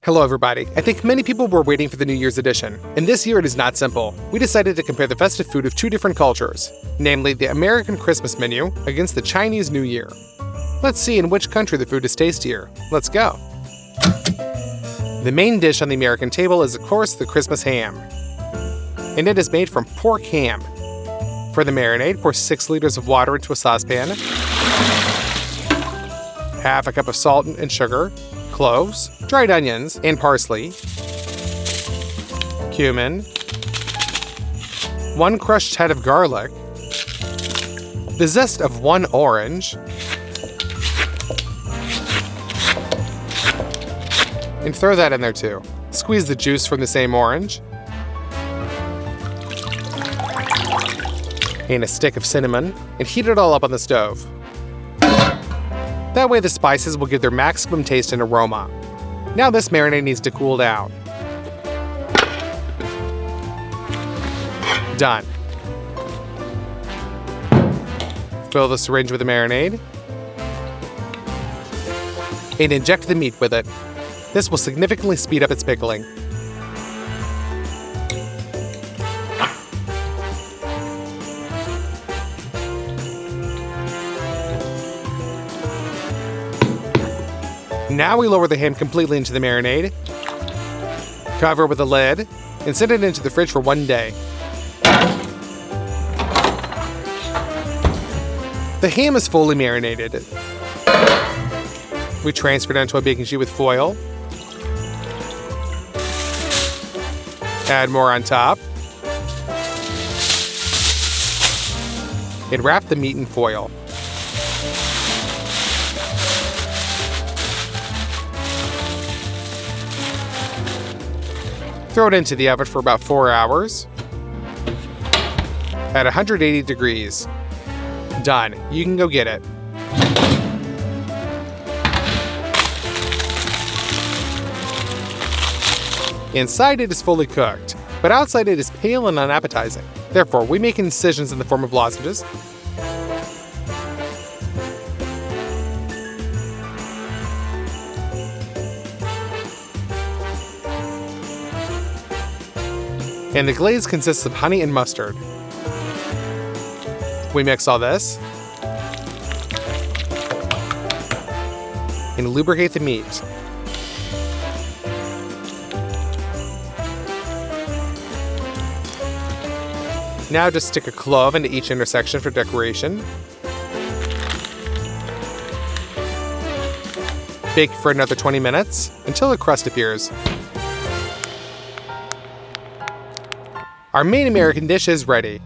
Hello everybody. I think many people were waiting for the New Year's edition, and this year it is not simple. We decided to compare the festive food of two different cultures, namely the American Christmas menu against the Chinese New Year. Let's see in which country the food is tastier. Let's go. The main dish on the American table is of course the Christmas ham, and it is made from pork ham. For the marinade, pour 6 liters of water into a saucepan, half a cup of salt and sugar, cloves, dried onions, and parsley, cumin, 1 crushed head of garlic, the zest of 1 orange, and throw that in there too. Squeeze the juice from the same orange, and a stick of cinnamon, and heat it all up on the stove. That way the spices will give their maximum taste and aroma. Now this marinade needs to cool down. Done. Fill the syringe with the marinade and inject the meat with it. This will significantly speed up its pickling. Now we lower the ham completely into the marinade, cover with a lid, and send it into the fridge for 1 day. The ham is fully marinated. We transfer it onto a baking sheet with foil, add more on top, and wrap the meat in foil. Throw it into the oven for about 4 hours at 180 degrees. Done. You can go get it. Inside it is fully cooked, but outside it is pale and unappetizing. Therefore, we make incisions in the form of lozenges. And the glaze consists of honey and mustard. We mix all this and lubricate the meat. Now just stick a clove into each intersection for decoration. Bake for another 20 minutes until a crust appears. Our main American dish is ready.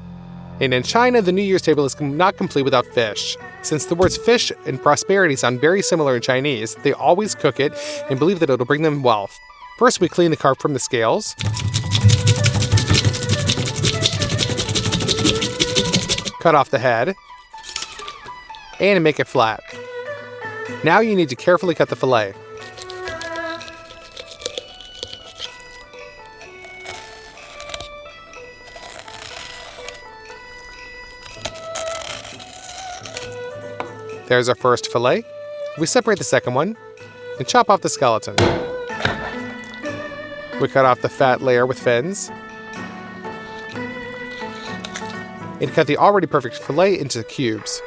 And in China, the New Year's table is not complete without fish. Since the words fish and prosperity sound very similar in Chinese, they always cook it and believe that it'll bring them wealth. First, we clean the carp from the scales. Cut off the head. And make it flat. Now you need to carefully cut the fillet. There's our first fillet. We separate the second one and chop off the skeleton. We cut off the fat layer with fins and cut the already perfect fillet into cubes.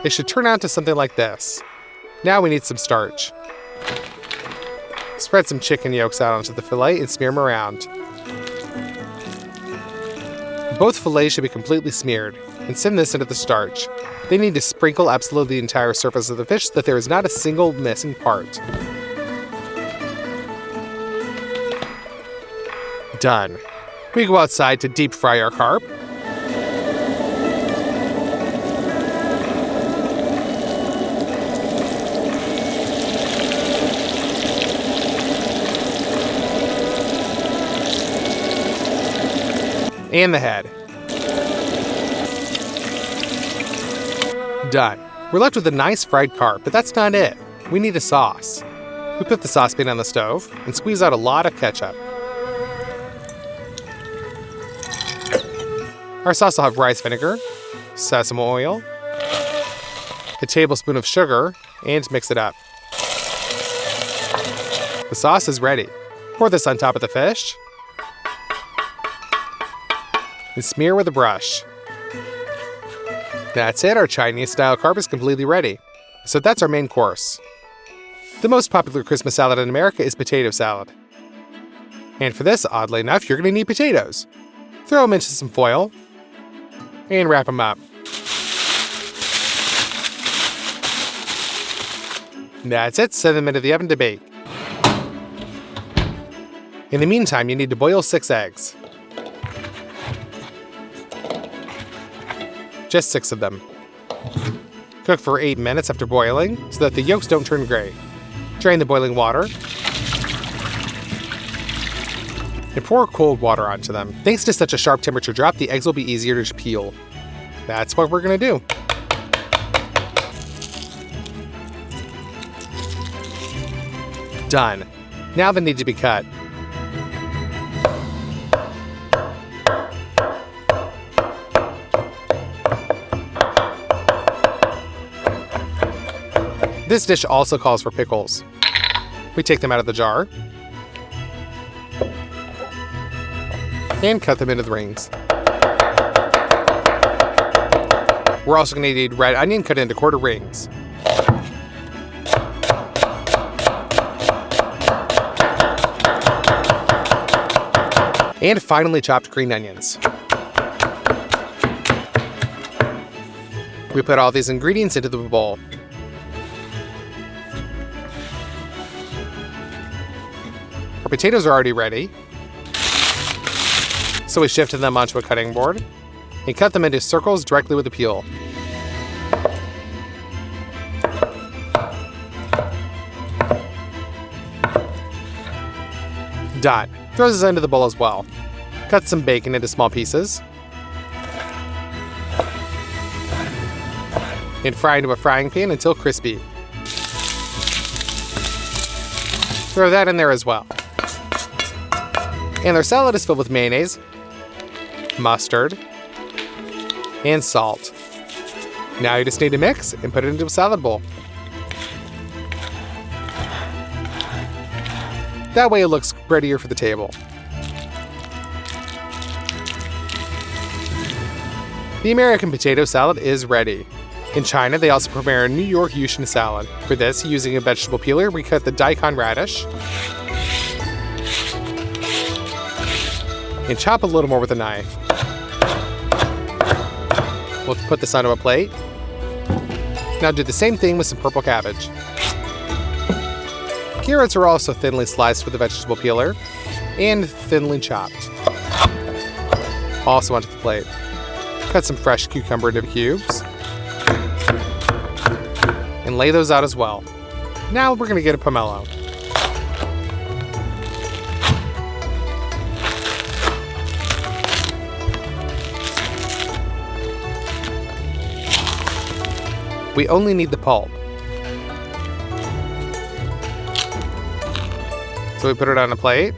It should turn out to something like this. Now we need some starch. Spread some chicken yolks out onto the fillet and smear them around. Both fillets should be completely smeared, and send this into the starch. They need to sprinkle absolutely the entire surface of the fish so that there is not a single missing part. Done. We go outside to deep fry our carp. And the head. Done. We're left with a nice fried carp, but that's not it. We need a sauce. We put the saucepan on the stove and squeeze out a lot of ketchup. Our sauce will have rice vinegar, sesame oil, a tablespoon of sugar, and mix it up. The sauce is ready. Pour this on top of the fish and smear with a brush. That's it, our Chinese-style carp is completely ready. So that's our main course. The most popular Christmas salad in America is potato salad. And for this, oddly enough, you're going to need potatoes. Throw them into some foil and wrap them up. That's it, send them into the oven to bake. In the meantime, you need to boil 6 eggs. Just 6 of them. Cook for 8 minutes after boiling so that the yolks don't turn gray. Drain the boiling water and pour cold water onto them. Thanks to such a sharp temperature drop, the eggs will be easier to peel. That's what we're going to do. Done. Now they need to be cut. This dish also calls for pickles. We take them out of the jar and cut them into the rings. We're also going to need red onion cut into quarter rings. And finely chopped green onions. We put all these ingredients into the bowl. Our potatoes are already ready, so we shifted them onto a cutting board and cut them into circles directly with the peel. Done. Throw this into the bowl as well. Cut some bacon into small pieces and fry into a frying pan until crispy. Throw that in there as well. And their salad is filled with mayonnaise, mustard, and salt. Now you just need to mix and put it into a salad bowl. That way it looks prettier for the table. The American potato salad is ready. In China, they also prepare a New York Yushin salad. For this, using a vegetable peeler, we cut the daikon radish and chop a little more with a knife. We'll put this onto a plate. Now do the same thing with some purple cabbage. Carrots are also thinly sliced with a vegetable peeler and thinly chopped. Also onto the plate. Cut some fresh cucumber into cubes and lay those out as well. Now we're going to get a pomelo. We only need the pulp. So we put it on a plate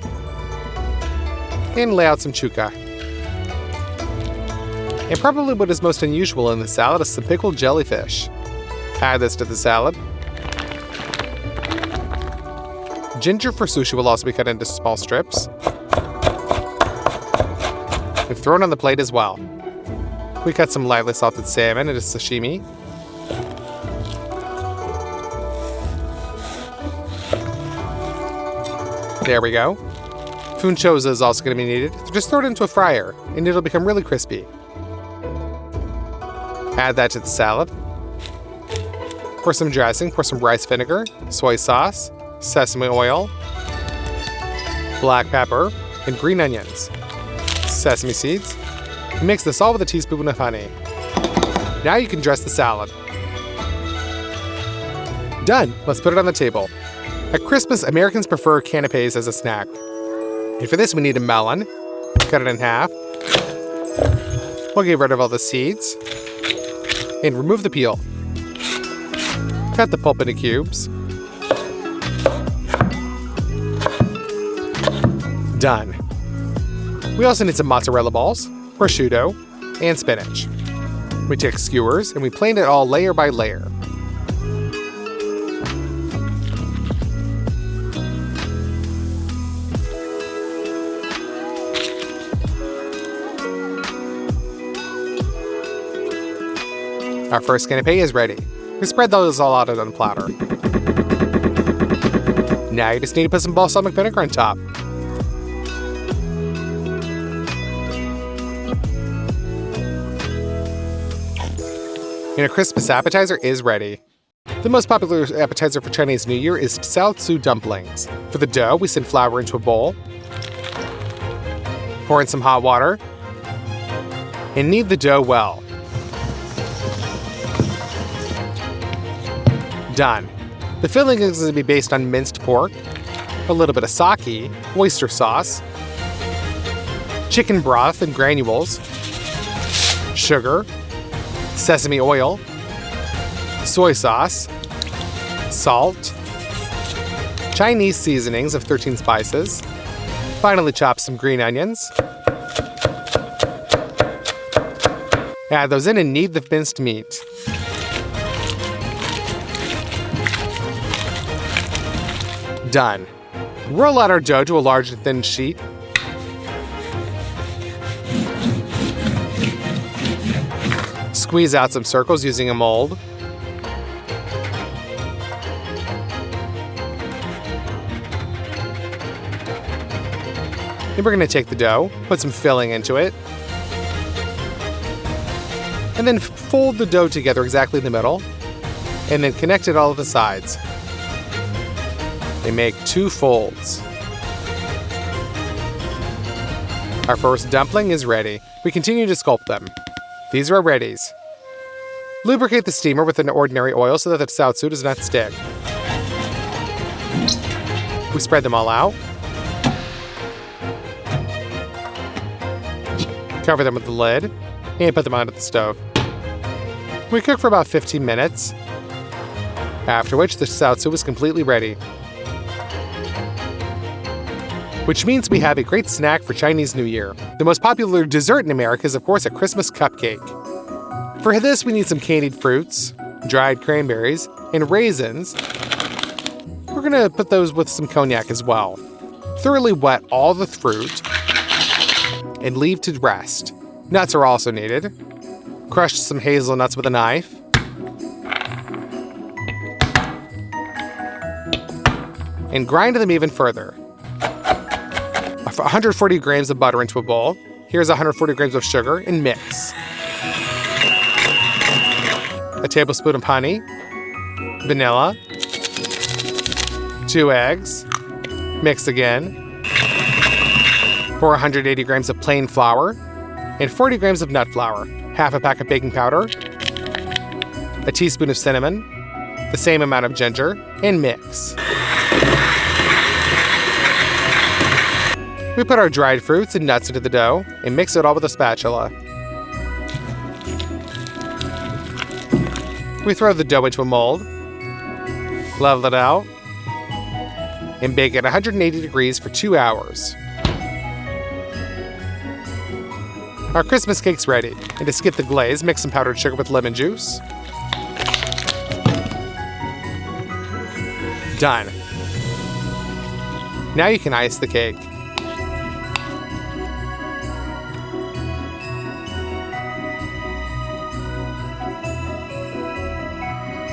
and lay out some chuka. And probably what is most unusual in the salad is some pickled jellyfish. Add this to the salad. Ginger for sushi will also be cut into small strips and thrown on the plate as well. We cut some lightly salted salmon into sashimi. There we go. Funchosa is also going to be needed. Just throw it into a fryer and it'll become really crispy. Add that to the salad. For some dressing, pour some rice vinegar, soy sauce, sesame oil, black pepper, and green onions, sesame seeds. Mix this all with a teaspoon of honey. Now you can dress the salad. Done! Let's put it on the table. At Christmas, Americans prefer canapes as a snack. And for this, we need a melon. Cut it in half. We'll get rid of all the seeds and remove the peel. Cut the pulp into cubes. Done. We also need some mozzarella balls, prosciutto, and spinach. We take skewers and we plane it all layer by layer. Our first canapé is ready. We spread those all out on the platter. Now you just need to put some balsamic vinegar on top. And a Christmas appetizer is ready. The most popular appetizer for Chinese New Year is Jiaozi dumplings. For the dough, we send flour into a bowl, pour in some hot water, and knead the dough well. Done. The filling is going to be based on minced pork, a little bit of sake, oyster sauce, chicken broth and granules, sugar, sesame oil, soy sauce, salt, Chinese seasonings of 13 spices, finally chop some green onions, add those in and knead the minced meat. Done. Roll out our dough to a large and thin sheet. Squeeze out some circles using a mold. Then we're going to take the dough, put some filling into it, and then fold the dough together exactly in the middle, and then connect it all to the sides. They make 2 folds. Our first dumpling is ready. We continue to sculpt them. These are our readies. Lubricate the steamer with an ordinary oil so that the jiaozi does not stick. We spread them all out. Cover them with the lid and put them onto the stove. We cook for about 15 minutes, after which the jiaozi is completely ready. Which means we have a great snack for Chinese New Year. The most popular dessert in America is, of course, a Christmas cupcake. For this, we need some candied fruits, dried cranberries, and raisins. We're gonna put those with some cognac as well. Thoroughly wet all the fruit and leave to rest. Nuts are also needed. Crush some hazelnuts with a knife. And grind them even further. 140 grams of butter into a bowl. Here's 140 grams of sugar and mix. A tablespoon of honey, vanilla, 2 eggs, mix again. Pour 180 grams of plain flour and 40 grams of nut flour, half a pack of baking powder, a teaspoon of cinnamon, the same amount of ginger, and mix. We put our dried fruits and nuts into the dough and mix it all with a spatula. We throw the dough into a mold, level it out, and bake at 180 degrees for 2 hours. Our Christmas cake's ready, and to skip the glaze, mix some powdered sugar with lemon juice. Done. Now you can ice the cake.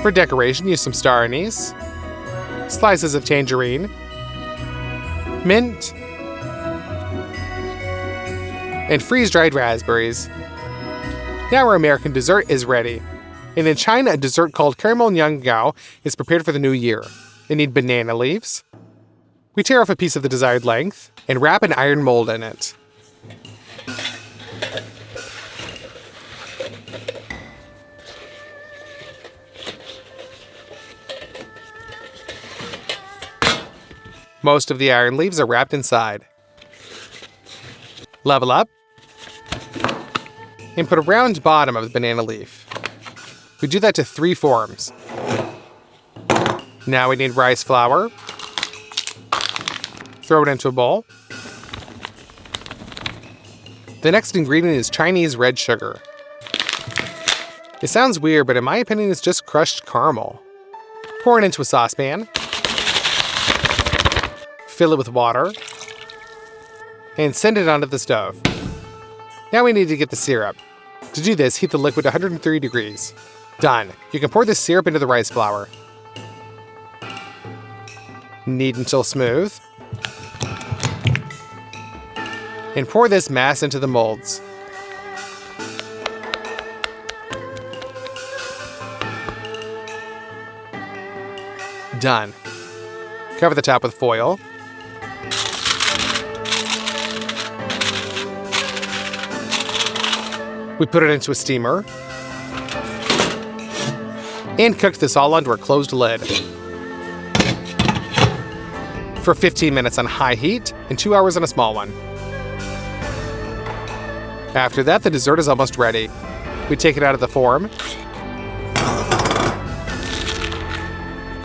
For decoration, use some star anise, slices of tangerine, mint, and freeze-dried raspberries. Now our American dessert is ready. And in China, a dessert called caramel Nyanga is prepared for the new year. They need banana leaves. We tear off a piece of the desired length and wrap an iron mold in it. Most of the iron leaves are wrapped inside. Level up and put a round bottom of the banana leaf. We do that to 3 forms. Now we need rice flour. Throw it into a bowl. The next ingredient is Chinese red sugar. It sounds weird, but in my opinion, it's just crushed caramel. Pour it into a saucepan. Fill it with water. And send it onto the stove. Now we need to get the syrup. To do this, heat the liquid to 130 degrees. Done. You can pour this syrup into the rice flour. Knead until smooth. And pour this mass into the molds. Done. Cover the top with foil. We put it into a steamer. And cook this all under a closed lid. For 15 minutes on high heat and 2 hours on a small one. After that, the dessert is almost ready. We take it out of the form.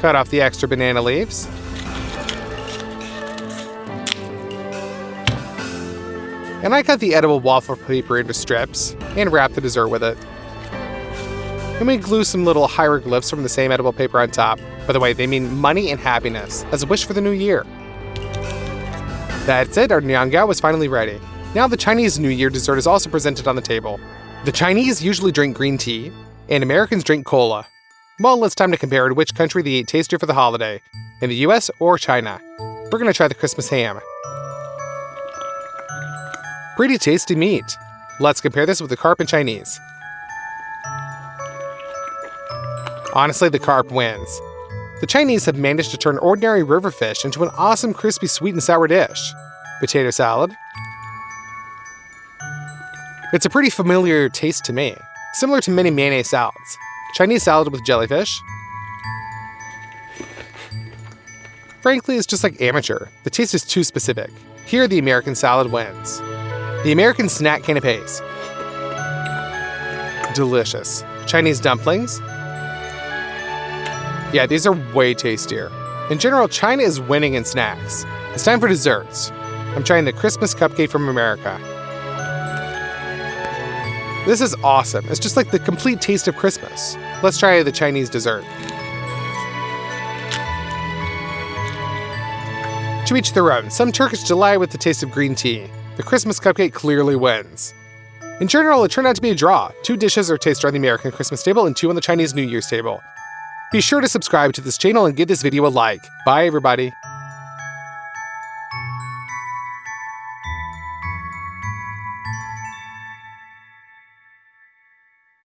Cut off the extra banana leaves. And I cut the edible waffle paper into strips and wrap the dessert with it. And we glue some little hieroglyphs from the same edible paper on top. By the way, they mean money and happiness, as a wish for the new year. That's it, our Nyanga was finally ready. Now the Chinese New Year dessert is also presented on the table. The Chinese usually drink green tea, and Americans drink cola. Well, it's time to compare in which country they eat tastier for the holiday, in the US or China. We're gonna try the Christmas ham. Pretty tasty meat. Let's compare this with the carp in Chinese. Honestly, the carp wins. The Chinese have managed to turn ordinary river fish into an awesome crispy sweet and sour dish. Potato salad. It's a pretty familiar taste to me, similar to many mayonnaise salads. Chinese salad with jellyfish. Frankly, it's just like amateur. The taste is too specific. Here, the American salad wins. The American snack canapés. Delicious. Chinese dumplings. Yeah, these are way tastier. In general, China is winning in snacks. It's time for desserts. I'm trying the Christmas cupcake from America. This is awesome. It's just like the complete taste of Christmas. Let's try the Chinese dessert. To each their own. Some Turkish delight with the taste of green tea. The Christmas cupcake clearly wins. In general, it turned out to be a draw. 2 dishes are tasted on the American Christmas table and 2 on the Chinese New Year's table. Be sure to subscribe to this channel and give this video a like. Bye, everybody.